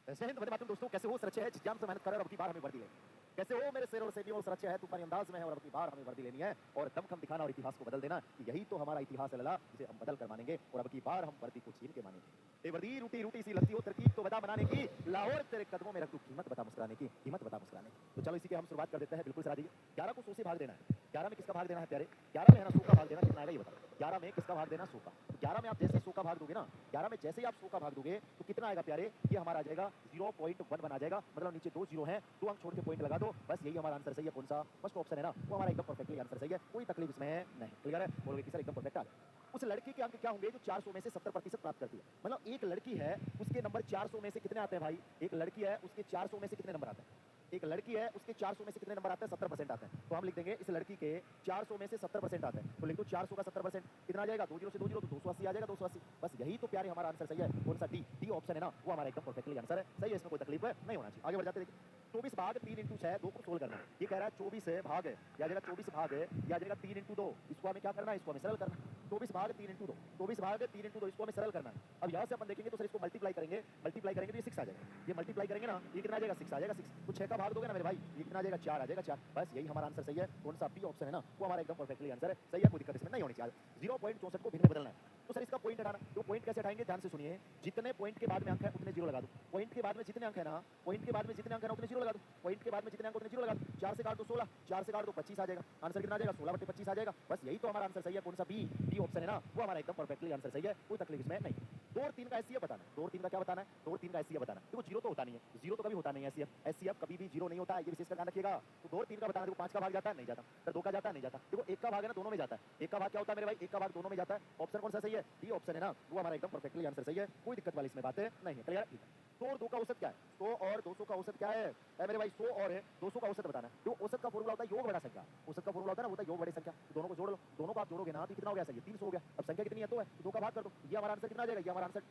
जय हिंद, वंदे मातरम। दोस्तों कैसे हो? सुरक्षा है, जिज्ञान से मेहनत कर, और अब की बार हमें वर्दी ले। कैसे हो मेरे शेर और सेनियों? सुरक्षा है, तूफानी अंदाज में है, और अब की बार हमें वर्दी लेनी है और दमखम दिखाना और इतिहास को बदल देना। यही तो हमारा इतिहास है लला, जिसे हम बदल कर मानेंगे, और अब की बार हम वर्दी को छीन के मानेंगे। ए वर्दी रूटी रूटी सी लगती हो, तरकीब तो बता बनाने की, लाहौर तेरे कदमों में रख दूं कीमत बता मुस्कुराने की, कीमत बता मुस्कुराने की। तो चलो इसी के हम शुरुआत कर देते हैं। बिल्कुल सरा दीजिए। 11 को 100 से भाग देना है। 11 में किसका भाग देना है प्यारे? 11 में है ना 100 का भाग देना। कितना आएगा ये बताओ? 11 में किसका भाग देना? 100 का। 11 में आप जैसे 100 का भाग दोगे ना, 11 में जैसे ही आप 100 का भाग दोगे तो कितना आएगा प्यारे? ये हमारा आ जाएगा 0.1 बना जाएगा। मतलब नीचे 2 जीरो हैं, 2 अंक छोड़ के पॉइंट लगा दो, बस यही हमारा आंसर सही है। कौन सा? फर्स्ट ऑप्शन है ना, वो हमारा एकदम परफेक्टली आंसर सही है। कोई तकलीफ इसमें नहीं। क्लियर है? बोलोगे कि सर एकदम परफेक्ट आ गया। उस लड़की के अंक क्या होंगे जो 400 में से 70% प्राप्त करती है? मतलब एक लड़की है, उसके नंबर 400 में से कितने आते हैं भाई? एक लड़की है, उसके 400 में से कितने नंबर आते हैं? एक लड़की है, उसके 400 में से कितने नंबर आते हैं? 70% आते हैं। तो हम लिख देंगे इस लड़की के 400 में से 70% आते हैं। तो लिख दो 400 का 70%, कितना आ जाएगा? 2 जीरो से 2 जीरो तो 280 आ जाएगा। 280, बस यही तो प्यारे हमारा आंसर सही है। कौन सा? डी। डी ऑप्शन है ना, वो हमारा एकदम परफेक्टली आंसर है। सही है, इसमें कोई तकलीफ नहीं होना चाहिए। आगे बढ़ जाते देखिए। 24 भाग 3 इंटू 6, 2 को सोल्व करना है। ये कह रहा है 24 भाग है, या जाएगा 24 भाग है, या जाएगा 3 इंटू 2। इसको हमें क्या करना है? इसको हमें सरल करना है। 24 भाग 3 इंटू 2, 24 भाग 3 इंटू 2, इसको हमें सरल करना है। अब यहाँ से अपन देखेंगे तो सर इसको मल्टीप्लाई करेंगे तो ये 6 आ जाएगा। ये मल्टीप्लाई करेंगे ना, ये कितना आ जाएगा? 6 आ जाएगा। 6 तो 6 का भाग दोगे ना मेरे भाई, ये कितना आ जाएगा? 4 आ जाएगा। 4, बस यही हमारा आंसर सही है। कौन सा? बी ऑप्शन है ना, वो हमारा एकदम परफेक्टली आंसर है। सही है, कोई दिक्कत इसमें नहीं होनी चाहिए। 0.64 को भिन्न में बदलना है। तो सर इसका पॉइंट हटाना, तो पॉइंट कैसे हटाएंगे? ध्यान से सुनिए। जितने पॉइंट के बाद में अंक है उतने जीरो लगा दो। पॉइंट के बाद में जितने अंक है ना, पॉइंट के बाद में जितने अंक है ना उतने जीरो लगा दो। पॉइंट के बाद में जितने अंक उतने जीरो लगा दो। 4 से काट दो 16, 4 से काट दो 25 आ जाएगा। आंसर कितना आ जाएगा? 16/25 आ जाएगा। बस यही तो हमारा आंसर सही है। कौन सा? बी। बी ऑप्शन है ना, वो हमारा एकदम परफेक्टली आंसर सही है। कोई तकलीफ इसमें नहीं। 2 और 3 का एचसीएफ बताना है। 2 और 3 का क्या बताना है? 2 और 3 का एचसीएफ बताना है। देखो जीरो तो होता नहीं है, जीरो तो कभी होता नहीं है। एचसीएफ कभी भी जीरो नहीं होता है, ये विशेष का ध्यान रखिएगा। तो 2 और 3 का बताना। देखो 5 का भाग जाता है, नहीं जाता। सर 2 का जाता है, नहीं जाता। देखो 1 का भाग है ना, दोनों में जाता है। 1 का भाग क्या होता है मेरे भाई? 1 का भाग दोनों में जाता है। ऑप्शन कौन सा सही है? डी ऑप्शन है ना, वो हमारा एकदम परफेक्टली आंसर सही है। कोई दिक्कत वाली इसमें बातें नहीं है। क्लियर है? 100 और 2 का औसत क्या है? 100 और 200 का औसत क्या है? मेरे भाई 100 और है 200 का औसत बताना है। जो औसत का फॉर्मूला होता है योग बड़ा संख्या। औसत का फॉर्मूला होता है ना, होता है योग बड़ी संख्या। तो दोनों को जोड़ लो, दोनों को आप जोड़ोगे ना तो कितना हो गया? सही 300 हो गया। अब संख्या कितनी है? 2 है, तो 2 का भाग कर दो। ये हमारा आंसर कितना आ जाएगा? ये हमारा आंसर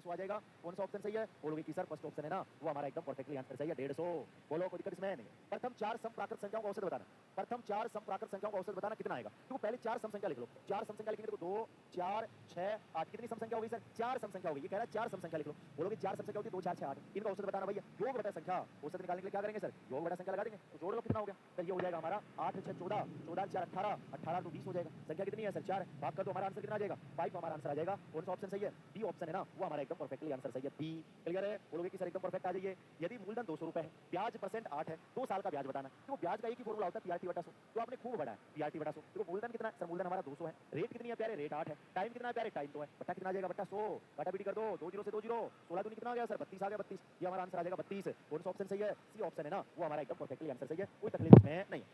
आ जाएगा। कौन सा ऑप्शन सही है? बोलोगे कि सर फर्स्ट ऑप्शन है ना, वो हमारा एकदम परफेक्टली आंसर सही है। 150। बोलो, कोई दिक्कत इसमें नहीं। प्रथम 4 समप्राकृत संख्याओं का औसत बताना। प्रथम 4 समप्राकृत संख्याओं का औसत बताना कितना आएगा? देखो पहले 4 सम संख्या लिख लो। 4 सम संख्या लिखेंगे तो 2 4 6 8 कितनी सम संख्या होगी सर? 4 सम संख्या होगी। ये कह रहा है 4 सम संख्या लिख लो। बोलोगे 4 सम संख्या होती है 2 4 6 8, इनका औसत बताना भैया। योग बटा संख्या औसत निकालने के लिए क्या करेंगे सर? योग बटा संख्या लगा देंगे। तो जोड़ लो, कितना हो गया? सर ये हो जाएगा हमारा 8 6 14, 14 4 18, 18 तो 20 हो जाएगा। संख्या कितनी है सर? 4 भाग कर दो, हमारा आंसर कितना आ जाएगा? 5 हमारा आंसर आ जाएगा। कौन सा ऑप्शन सही है? डी ऑप्शन है ना, वो हमारा एकदम परफेक्टली आंसर सही है बी। क्लियर है? बोलोगे कि सर एकदम परफेक्ट आ जाइए। यदि मूलधन 200 रुपए है, ब्याज परसेंट 8 है, 2 साल का ब्याज बताना है। तो ब्याज का एक ही फॉर्मूला होता है पीआरटी बटा 100। तो आपने खूब बढ़ाया पीआरटी बटा 100। देखो मूलधन कितना है? सर मूलधन हमारा 200 है। रेट कितनी है प्यारे? रेट 8 है। टाइम कितना है प्यारे? टाइम 2 है। बट्टा कितना आ जाएगा? बट्टा 100। काटा पीटी कर दो, 2 जीरो से 2 जीरो, 16 दूनी कितना आ गया सर? 32 आ गया। 32 ये हमारा आंसर आ जाएगा 32। कौन सा ऑप्शन सही है? सी ऑप्शन है ना, वो हमारा एकदम परफेक्टली आंसर सही है, कोई तकलीफ इसमें नहीं है।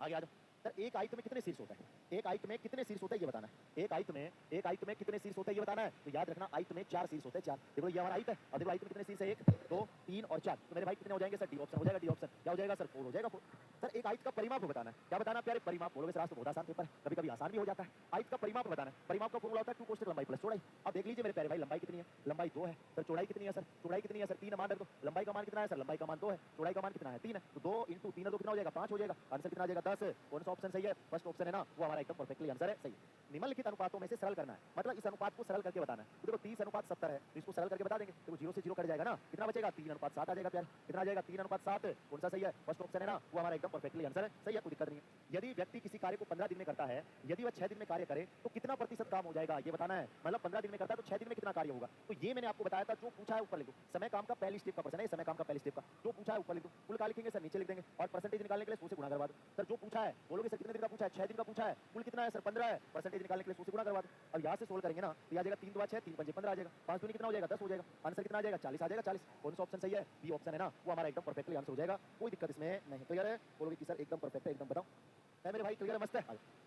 आगे आ जाओ सर। एक आयत में कितने शीर्ष होता है? एक आयत में कितने शीर्ष होते हैं ये बताना है। एक आयत में कितने शीर्ष होते हैं ये बताना है। तो याद रखना आयत में 4 शीर्ष होते हैं। 4 देखो ये हमारा आयत है। अब देखो आयत में कितने शीर्ष है? 1 2 3 और 4। तो मेरे भाई कितने हो जाएंगे सर? डी ऑप्शन हो जाएगा। डी ऑप्शन क्या हो जाएगा सर? 4 हो जाएगा। 4 सर एक आयत का परिमाप बताना है। क्या बताना है प्यारे? परिमाप। बोलोगे सर आज तो बहुत आसान पेपर है, कभी कभी आसान भी हो जाता है। आयत का परिमाप बताना है। परिमाप का फॉर्मूला होता है 2 कोष्ठक लंबाई प्लस चौड़ाई। अब देख लीजिए मेरे प्यारे भाई लंबाई कितनी है? लंबाई 2 है। सर चौड़ाई कितनी है सर? चौड़ाई कितनी है सर? 3 मान रख दो। लंबाई का मान कितना है सर? लंबाई का मान 2 है। चौड़ाई का मान कितना है? 3 है। तो 2 × 3 2 कितना हो जाएगा? 5 हो जाएगा। आंसर कितना आ जाएगा? 10। कौन सा ऑप्शन सही है? फर्स्ट ऑप्शन है ना, वो हमारा एकदम परफेक्टली आंसर है, सही। निम्नलिखित अनुपातों में से सरल करना है, मतलब इस अनुपात को सरल करके बताना है। तो देखो 30:70 है, तो इसको सरल करके बता देंगे। देखो 0 से 0 कट जाएगा ना, कितना बचेगा? 3:7 आ जाएगा प्यारे। कितना आ जाएगा? 3:7। कौन सा सही है? फर्स्ट ऑप्शन है ना, वो हमारा एकदम परफेक्टली आंसर है, सही है, कोई दिक्कत नहीं है। यदि व्यक्ति किसी कार्य को 15 दिन में करता है, यदि वह 6 दिन में कार्य करे तो कितना प्रतिशत काम हो जाएगा ये बताना है। मतलब 15 दिन में करता है तो 6 दिन में कितना कार्य होगा। तो ये मैंने आपको बताया था, जो पूछा है ऊपर लिख दो। समय काम का पहली स्टेप का प्रश्न है, समय काम का पहली स्टेप का जो पूछा है ऊपर लिख दो। कुल का लिखेंगे सर, नीचे लिख देंगे, और परसेंटेज निकालने के लिए 100 से गुणा करवा दो। सर जो पूछा है, बोलोगे सर कितने दिन का पूछा है? 6 दिन का पूछा है। कुल कितना है सर? 15 है। परसेंटेज निकालने के लिए 100 से गुणा करवा दो। अब यहाँ से सोल्व करेंगे ना, तो आ जाएगा 3 2 6, 3 5 15 आ जाएगा। 5 दूनी कितना हो जाएगा? 10 हो जाएगा। आंसर कितना आ जाएगा? 40 आ जाएगा। 40 कौन सा ऑप्शन सही है? बी ऑप्शन है ना, वो हमारा एकदम परफेक्टली आंसर हो जाएगा, कोई दिक्कत इसमें नहीं। क्लियर है? बोलोगे कि सर एकदम परफेक्ट है, एकदम बताओ है मेरे भाई। क्लियर है? मस्त है।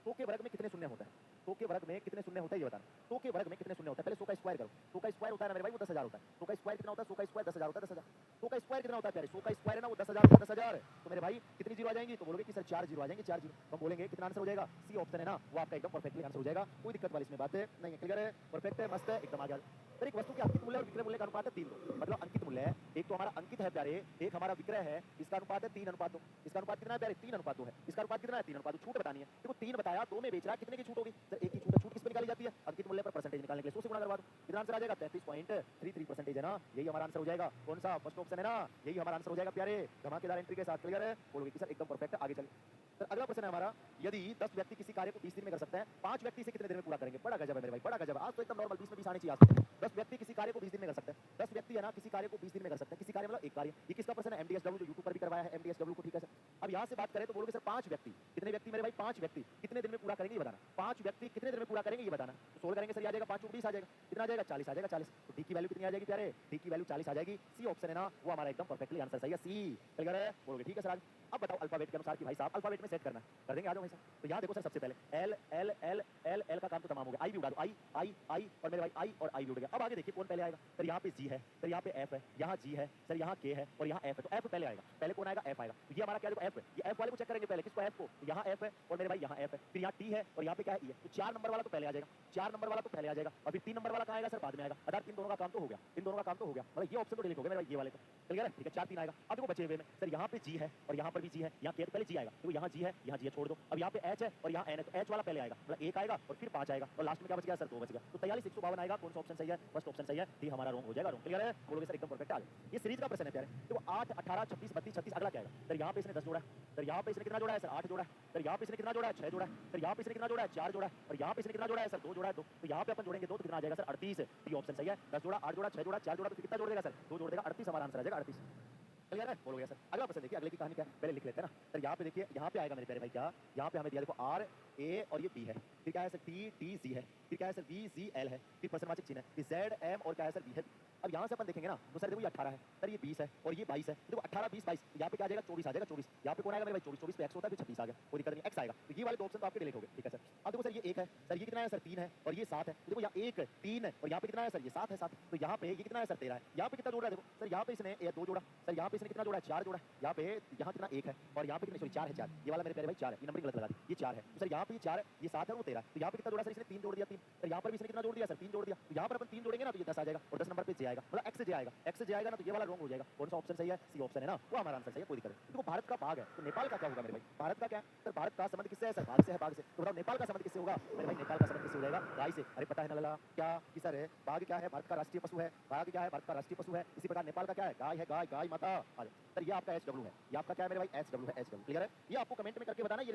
100 के वर्ग में कितने शून्य होता है? 100 के वर्ग में कितने शून्य होता है ये बताना। 100 के वर्ग में कितने शून्य होता है? पहले 100 का स्क्वायर करो। 100 का स्क्वायर होता है ना मेरे भाई, वो 10,000 होता है। 100 का स्क्वायर कितना होता है? 100 का स्क्वायर 10,000 होता है। 10,000 100 का स्क्वायर कितना होता है प्यारे? 100 का स्क्वायर है ना, वो 10,000 होता है। 10,000 तो मेरे भाई कितनी जीरो आ जाएंगी? तो बोलोगे कि सर 4 जीरो आ जाएंगे। 4 जीरो तो हम बोलेंगे कितना आंसर हो जाएगा? सी ऑप्शन है ना, वो आपका एकदम परफेक्टली आंसर हो जाएगा, कोई दिक्कत वाली इसमें बात नहीं है। क्लियर है? परफेक्ट है, मस्त है, एकदम आ गया। सर एक वस्तु के अंकित मूल्य और विक्रय मूल्य का अनुपात है 3:2। मतलब अंकित मूल्य है, एक तो हमारा अंकित है प्यारे, एक हमारा विक्रय है, इसका अनुपात है 3:2। इसका अनुपात कितना है प्यारे? 3:2 है। इसका अनुपात कितना है? 3:2। छूट बतानी है। देखो 3 बताया, 2 में बेच रहा है, कितने की छूट होगी? सर 1 की छूट है। छूट किस पे निकाली जाती है? अंकित मूल्य पर परसेंटेज निकालने के लिए 100 से गुणा करवा दो। कितना आंसर आ जाएगा? 33.33% है ना, यही हमारा आंसर हो जाएगा। कौन सा? फर्स्ट ऑप्शन है ना, यही हमारा आंसर हो जाएगा प्यारे, धमाकेदार एंट्री के साथ। क्लियर है? बोलोगे कि सर एकदम परफेक्ट है, आगे चलिए। सर अगला प्रश्न है हमारा, यदि 10 व्यक्ति किसी कार्य को 20 दिन में कर सकते हैं, 5 व्यक्ति इसे कितने दिन में पूरा करेंगे? बड़ा गजब है मेरे भाई, बड़ा गजब। आज तो एकदम नॉर्मल 20 में 20 आने चाहिए आज। 10 व्यक्ति किसी कार्य को 20 दिन में कर सकते हैं। 10 व्यक्ति है ना, किसी कार्य को 20 दिन में कर सकते हैं। किसी कार्य मतलब एक कार्य। ये किसका प्रश्न है? एमडीएसडब्ल्यू, जो यूट्यूब पर भी करवाया है एमडीएसडब्ल्यू को, ठीक है सर। अब यहाँ से बात करें तो बोलोगे सर 5 व्यक्ति, कितने व्यक्ति मेरे भाई? 5 व्यक्ति कितने दिन में पूरा करेंगे ये बताना। 5 व्यक्ति कितने दिन में पूरा करेंगे ये बताना। तो सोल्व करेंगे सर, ये आ जाएगा 5 × 20 आ जाएगा। कितना आ जाएगा? 40 आ जाएगा। 40 तो डी की वैल्यू कितनी आ जाएगी प्यारे? डी की वैल्यू 40 आ जाएगी। सी ऑप्शन है ना, वो हमारा एकदम परफेक्टली आंसर सही है, सी। क्लियर है? बोलोगे ठीक है सर। अब बताओ अल्फाबेट के अनुसार कि भाई साहब अल्फाबेट में सेट करना है, कर देंगे, आ जाओ भाई साहब। तो यहाँ देखो सर, सबसे पहले L L L L L का काम तो तमाम हो गया। आई भी उड़ा दो, आई आई आई, और मेरे भाई आई और आई भी उड़ गया। अब आगे देखिए कौन पहले आएगा। सर यहाँ पे जी है, सर यहाँ पे एफ है, यहाँ जी है, सर यहाँ के है, और यहाँ एफ है। तो एफ पहले आएगा। पहले कौन आएगा? एफ आएगा। तो ये हमारा क्या देखो एफ है, ये एफ वाले को चेक करेंगे पहले, किसको? एफ को। तो यहाँ एफ है, और मेरे भाई यहाँ एफ है, फिर यहाँ टी है, और यहाँ पे क्या है? ई है। तो 4 नंबर वाला तो पहले आ जाएगा। 4 नंबर वाला तो पहले आ जाएगा, और फिर 3 नंबर वाला कहाँ आएगा सर? बाद में आएगा। अर्थात इन दोनों का काम तो हो गया, इन दोनों का काम तो हो गया, मतलब ये ऑप्शन तो डिलीट हो गया मेरे भाई, ये वाले तो। क्लियर है? ठीक है, 4 3 आएगा। अब देखो बचे हुए में सर यहाँ पे जी है, और यहाँ पर भी जी है, यहाँ के पहले जी आएगा, तो यहाँ जी है, यहाँ जी है, छोड़ दो। अब यहाँ पे एच है और यहाँ एन है, तो एच वाला पहले आएगा, मतलब 1 आएगा और फिर 5 आएगा, और लास्ट में क्या बच गया सर? 2 बच गया। तो 43 आएगा। कौन सा ऑप्शन सही है? फर्स्ट ऑप्शन सही है, डी हमारा रॉन्ग हो जाएगा, रॉन्ग। क्लियर है? बोलोगे सर एकदम परफेक्ट आ गया। ये सीरीज का प्रश्न है प्यारे। देखो 8 18 26 32 36, अगला क्या आएगा? सर यहाँ पे इसने 10 जोड़ा है, सर यहाँ पे इसने कितना जोड़ा है सर? 8 जोड़ा है, सर यहाँ पे इसने कितना जोड़ा है? 6 जोड़ा है, सर यहाँ पे इसने कितना जोड़ा है? 4 जोड़ा है, और यहाँ पे इसने कितना जोड़ा है सर? 2 जोड़ा है। 2 तो यहाँ पे अपन जोड़ेंगे 2, तो कितना आ जाएगा सर? 38। डी ऑप्शन सही है। 10 जोड़ा, 8 जोड़ा, 6 जोड़ा, 4 जोड़ा, तो कितना जोड़ देगा सर? 2 जोड़ देगा, 38 हमारा आंसर आ जाएगा, 38। क्लियर है? बोलोगे सर। अगला प्रश्न देखिए, अगले की कहानी क्या है पहले लिख लेते हैं ना। सर यहाँ पे देखिए, यहाँ पे आएगा मेरे प्यारे भाई क्या, यहाँ पे हमें दिया देखो आर ए और ये बी है, फिर क्या है सर? टी टी सी है, फिर क्या है सर? बी सी एल है, फिर प्रश्नवाचक चिन्ह है, फिर जेड एम, और क्या है सर? बी है। अब यहाँ से अपन देखेंगे ना, तो सर देखो ये 18 है, सर ये 20 है, और ये 22 है। देखो 18 20 22, यहाँ पे क्या आ जाएगा? 24 आ जाएगा। 24 यहाँ पे कौन आएगा मेरे भाई? 24 24 पे एक्स होता है, फिर 26 आ गया, कोई दिक्कत नहीं, एक्स आएगा। तो ये वाले 2 ऑप्शन तो आपके डिलीट हो गए, ठीक है सर। अब देखो सर ये 1 है, सर ये कितना है सर? 3 है, और ये 7 है। देखो यहाँ 1 3 और यहाँ पे कितना है सर? ये 7 है। 7 तो यहाँ पे ये कितना है सर? 13 है। यहाँ पे कितना जोड़ रहा है? देखो सर यहाँ पे इसने 2 जोड़ा, सर यहाँ पे इसने कितना जोड़ा है? 4 जोड़ा। यहाँ पे यहाँ कितना 1 है, और यहाँ पे कितने? सॉरी 4 है। 4 ये वाला मेरे प्यारे भाई 4 है, ये नंबर गलत लगा दी, ये 4 है। तो सर यहाँ पे ये 4 है, ये 7 है, वो 13 है। तो यहाँ पे कितना जोड़ा सर? इसने 3 जोड़ दिया, 3। सर यहाँ पर भी इसने कितना जोड़ दिया सर? 3 जोड़ दिया। तो यहाँ पर अपन 3 जोड़ेंगे ना, तो ये 10 आ जाएगा, और 10 नंबर पे जे आएगा, मतलब एक्स जे आएगा। एक्स जे आएगा ना, तो ये वाला रॉन्ग हो जाएगा। कौन सा ऑप्शन सही है? सी ऑप्शन है ना, वो हमारा आंसर सही है, कोई दिक्कत नहीं। देखो भारत का भाग है, तो नेपाल का क्या होगा मेरे भाई? भारत का क्या है सर? भारत का संबंध किससे है सर? भाग से है, भाग से। तो बताओ नेपाल का संबंध किससे होगा मेरे भाई? नेपाल का संबंध किससे हो जाएगा? गाय से। अरे पता है ना लला क्या कि सर है बाघ क्या है? भारत का राष्ट्रीय पशु है। बाघ क्या है? भारत का राष्ट्रीय पशु है। इसी प्रकार नेपाल का क्या है? गाय है, गाय गाय माता। सर ये आपका एच डब्ल्यू है, ये आपका क्या है मेरे भाई? एच डब्ल्यू है, एच डब्ल्यू। क्लियर है? ये आपको कमेंट में करके बताना, ये